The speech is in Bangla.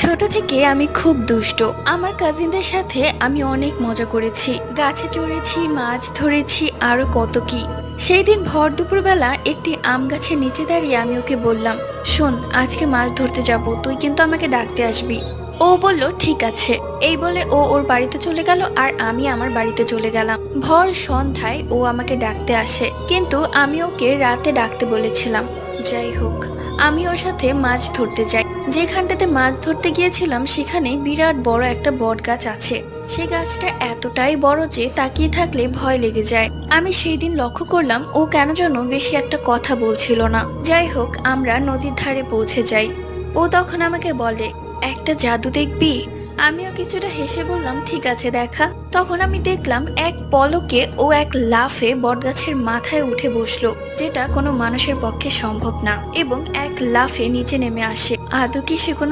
ছোট থেকে আমি খুব দুষ্ট। আমার কাজিনদের সাথে আমি অনেক মজা করেছি, গাছে চড়েছি, মাছ ধরেছি, আরো কত কি। সেই দিন ভর দুপুরবেলা একটি আম গাছের নিচে দাঁড়িয়ে আমি ওকে বললাম, শোন, আজকে মাছ ধরতে যাব, তুই কিন্তু আমাকে ডাকতে আসবি। ও বলল ঠিক আছে। এই বলে ও ওর বাড়িতে চলে গেল আর আমি আমার বাড়িতে চলে গেলাম। ভর সন্ধ্যায় ও আমাকে ডাকতে আসে, কিন্তু আমি ওকে রাতে ডাকতে বলেছিলাম। যাই হোক, আমি ওর সাথে মাছ ধরতে যাই। যেখানটাতে মাছ ধরতে গিয়েছিলাম সেখানে বিরাট বড় একটা বট গাছ আছে। সেই গাছটা এতটাই বড় যে তাকিয়ে থাকলে ভয় লেগে যায়। আমি সেই দিন লক্ষ্য করলাম ও কেন যেন বেশি একটা কথা বলছিল না। যাই হোক, আমরা নদীর ধারে পৌঁছে যাই। ও তখন আমাকে বলে, একটা জাদু দেখবি? আমিও কিছুটা হেসে বললাম ঠিক আছে, দেখা। তখন আমি দেখলাম এক পলকে ও এক লাফে বটগাছের মাথায় উঠে বসলো, যেটা কোনো মানুষের পক্ষে সম্ভব না, এবং এক লাফে নিচে নেমে আসে। আদৌ কি সে কোনো